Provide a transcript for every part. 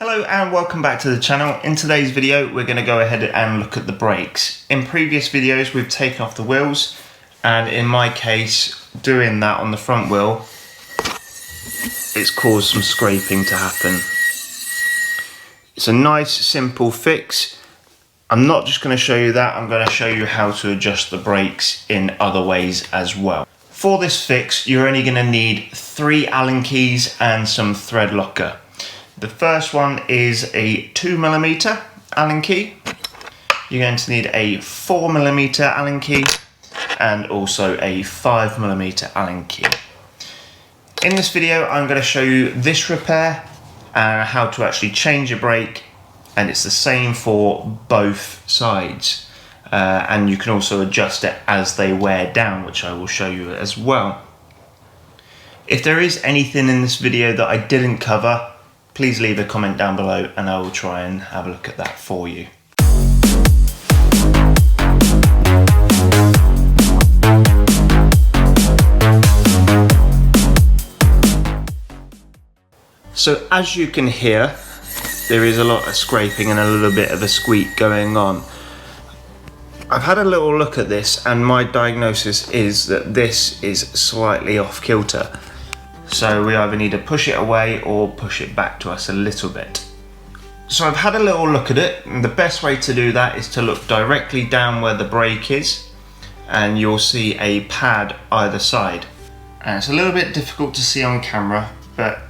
Hello and welcome back to the channel. In today's video we're going to go ahead and look at the brakes. In previous videos we've taken off the wheels, and in my case doing that on the front wheel it's caused some scraping to happen. It's a nice simple fix. I'm not just going to show you that, I'm going to show you how to adjust the brakes in other ways as well. For this fix you're only going to need 3 Allen keys and some thread locker. The first one is a 2mm Allen key. You're going to need a 4mm Allen key and also a 5mm Allen key. In this video I'm going to show you this repair and how to actually change a brake, and it's the same for both sides. And you can also adjust it as they wear down, which I will show you as well. If there is anything in this video that I didn't cover, please leave a comment down below and I will try and have a look at that for you. So as you can hear, there is a lot of scraping and a little bit of a squeak going on. I've had a little look at this and my diagnosis is that this is slightly off kilter. So we either need to push it away or push it back to us a little bit. So I've had a little look at it, and the best way to do that is to look directly down where the brake is, and you'll see a pad either side. And it's a little bit difficult to see on camera, but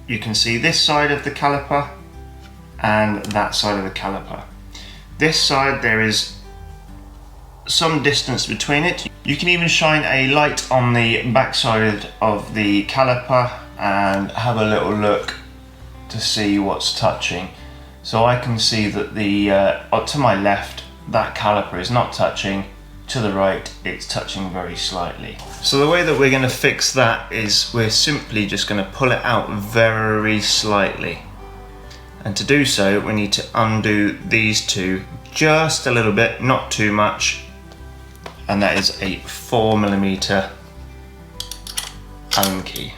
you can see this side of the caliper and that side of the caliper. This side there is some distance between it. You can even shine a light on the back side of the caliper and have a little look to see what's touching. So I can see that the to my left that caliper is not touching, to the right it's touching very slightly. So the way that we're going to fix that is we're simply just going to pull it out very slightly, and to do so we need to undo these two just a little bit, not too much. And that is a 4mm Allen key.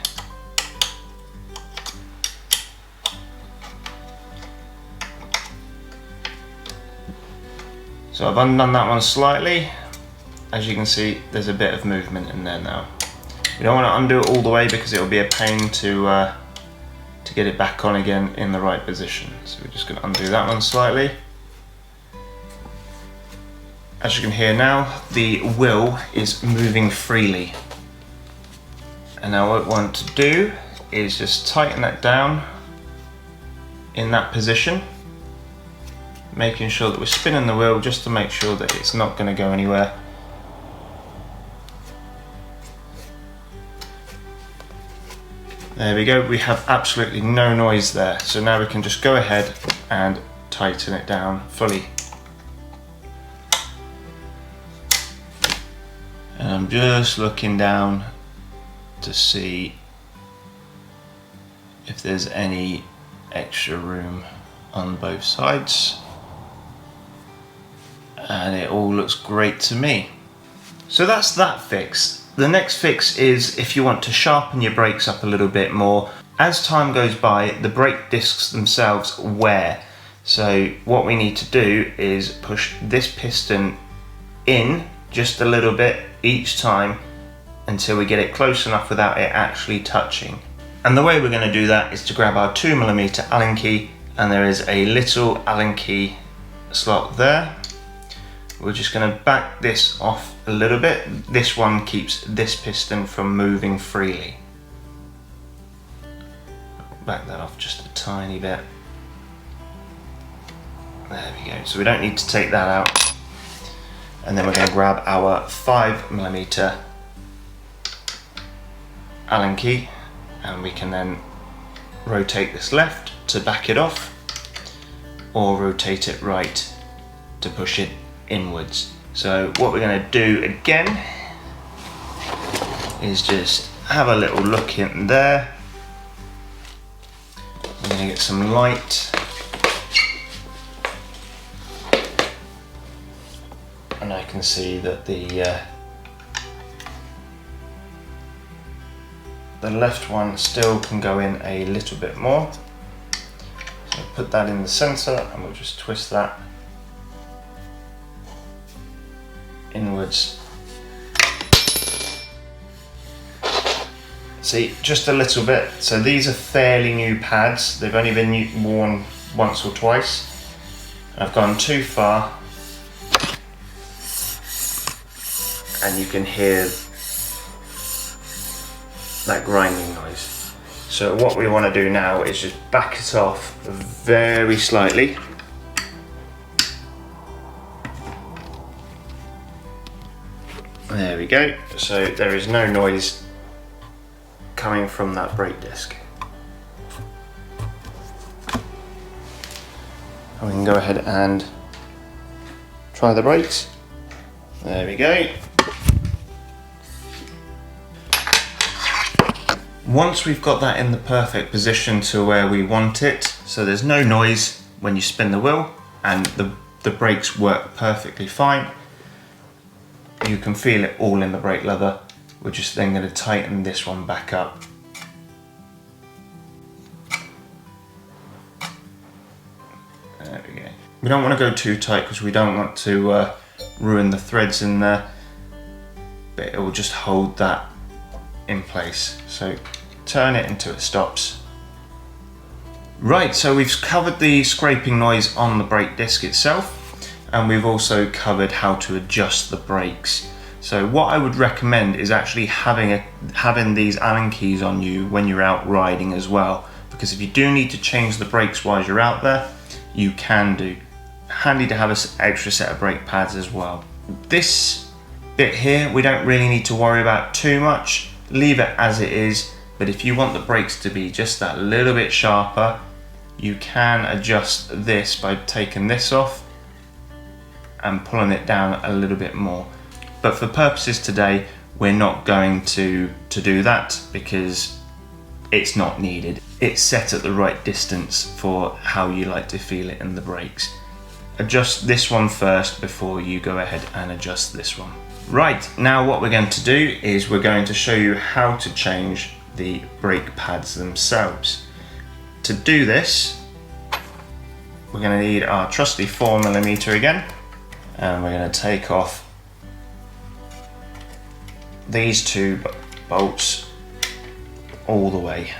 So I've undone that one slightly. As you can see, there's a bit of movement in there now. We don't want to undo it all the way because it will be a pain to get it back on again in the right position. So we're just going to undo that one slightly. As you can hear now, the wheel is moving freely. And now what we want to do is just tighten that down in that position, making sure that we're spinning the wheel just to make sure that it's not going to go anywhere. There we go, we have absolutely no noise there. So now we can just go ahead and tighten it down fully. And I'm just looking down to see if there's any extra room on both sides, and it all looks great to me. So that's that fix. The next fix is if you want to sharpen your brakes up a little bit more. As time goes by, the brake discs themselves wear. So what we need to do is push this piston in just a little bit each time until we get it close enough without it actually touching. And the way we're going to do that is to grab our 2mm Allen key, and there is a little Allen key slot there. We're just going to back this off a little bit. This one keeps this piston from moving freely. Back that off just a tiny bit. There we go. So we don't need to take that out. And then we're going to grab our 5mm Allen key, and we can then rotate this left to back it off, or rotate it right to push it inwards. So what we're going to do again is just have a little look in there. We're going to get some light. And I can see that the left one still can go in a little bit more. So put that in the center and we'll just twist that inwards. See, just a little bit. So these are fairly new pads. They've only been worn once or twice. I've gone too far and you can hear that grinding noise. So what we want to do now is just back it off very slightly. There we go. So there is no noise coming from that brake disc. And we can go ahead and try the brakes. There we go. Once we've got that in the perfect position to where we want it, so there's no noise when you spin the wheel and the brakes work perfectly fine, you can feel it all in the brake leather. We're just then going to tighten this one back up. There we go. We don't want to go too tight because we don't want to ruin the threads in there, but it will just hold that in place. So turn it until it stops. Right, so we've covered the scraping noise on the brake disc itself, and we've also covered how to adjust the brakes. So what I would recommend is actually having these Allen keys on you when you're out riding as well, because if you do need to change the brakes while you're out there, you can do. Handy to have an extra set of brake pads as well. This bit here, we don't really need to worry about too much. Leave it as it is, but if you want the brakes to be just that little bit sharper, you can adjust this by taking this off and pulling it down a little bit more. But for purposes today, we're not going to do that because it's not needed. It's set at the right distance for how you like to feel it in the brakes. Adjust this one first before you go ahead and adjust this one. Right, now what we're going to do is we're going to show you how to change the brake pads themselves. To do this, we're going to need our trusty 4mm again, and we're going to take off these two bolts all the way.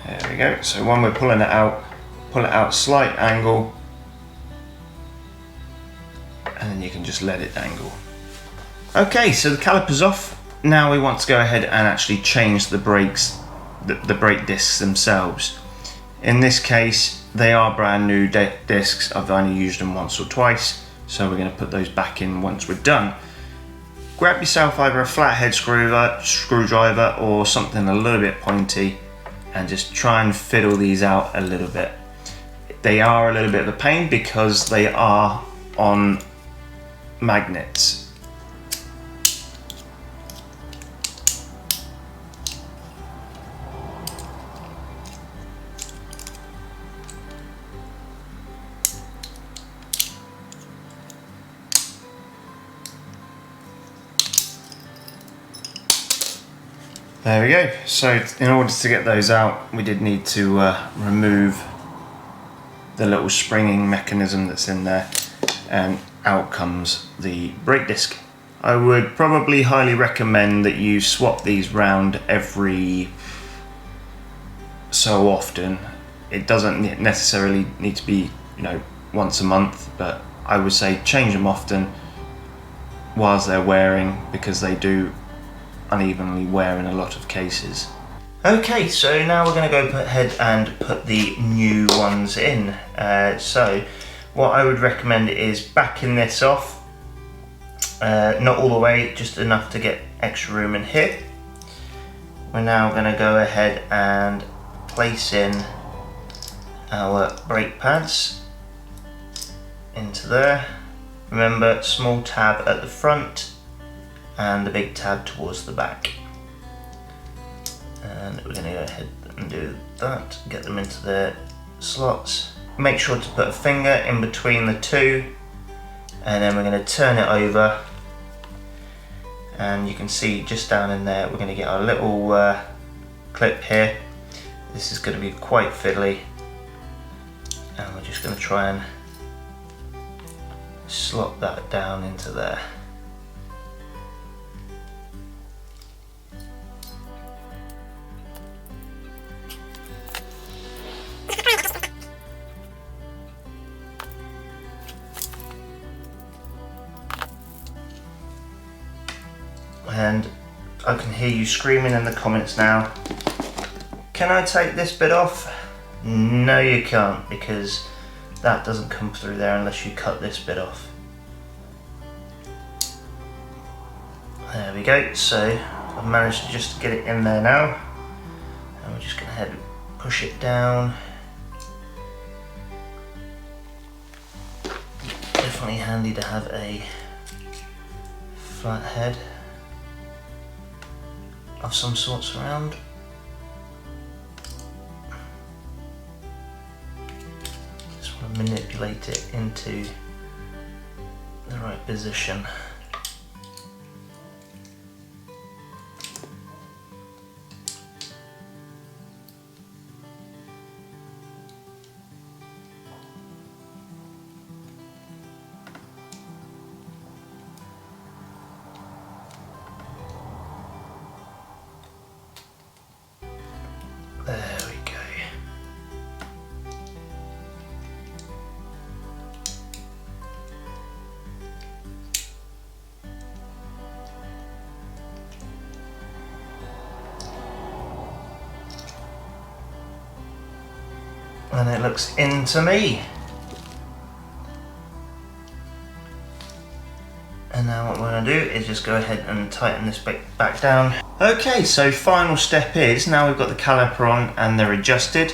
There we go. So when we're pulling it out, pull it out slight angle, and then you can just let it dangle. Okay, so the caliper's off. Now we want to go ahead and actually change the brakes, the brake discs themselves. In this case, they are brand new discs. I've only used them once or twice, so we're going to put those back in once we're done. Grab yourself either a flathead screwdriver or something a little bit pointy and just try and fiddle these out a little bit. They are a little bit of a pain because they are on magnets. There we go. So in order to get those out, we did need to remove the little springing mechanism that's in there, and out comes the brake disc. I would probably highly recommend that you swap these round every so often. It doesn't necessarily need to be, once a month, but I would say change them often whilst they're wearing, because they do unevenly wear in a lot of cases. Okay, so now we're going to go ahead and put the new ones in. So what I would recommend is backing this off, not all the way, just enough to get extra room in here. We're now going to go ahead and place in our brake pads into there. Remember, small tab at the front and the big tab towards the back. And we're going to go ahead and do that, get them into their slots. Make sure to put a finger in between the two, and then we're going to turn it over, and you can see just down in there we're going to get our little clip here. This is going to be quite fiddly. and we're just going to try and slot that down into there. And I can hear you screaming in the comments now, can I take this bit off? No, you can't, because that doesn't come through there unless you cut this bit off. There we go, so I've managed to just get it in there now, and we're just going to push it down. Definitely handy to have a flat head of some sorts around. Just want to manipulate it into the right position. There we go. And it looks into me. And now what we're going to do is just go ahead and tighten this bit back down. Okay, so final step is, now we've got the caliper on and they're adjusted,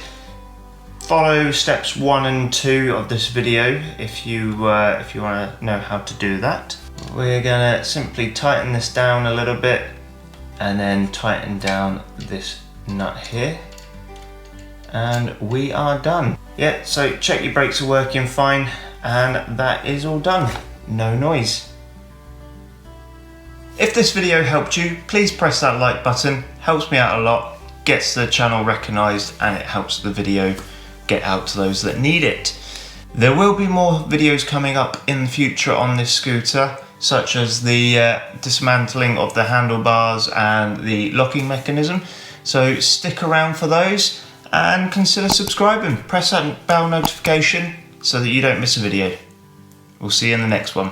follow steps 1 and 2 of this video if you want to know how to do that. We're going to simply tighten this down a little bit and then tighten down this nut here. And we are done. Yeah, so check your brakes are working fine, and that is all done. No noise. If this video helped you, please press that like button. Helps me out a lot, gets the channel recognised, and it helps the video get out to those that need it. There will be more videos coming up in the future on this scooter, such as the dismantling of the handlebars and the locking mechanism. So stick around for those and consider subscribing. Press that bell notification so that you don't miss a video. We'll see you in the next one.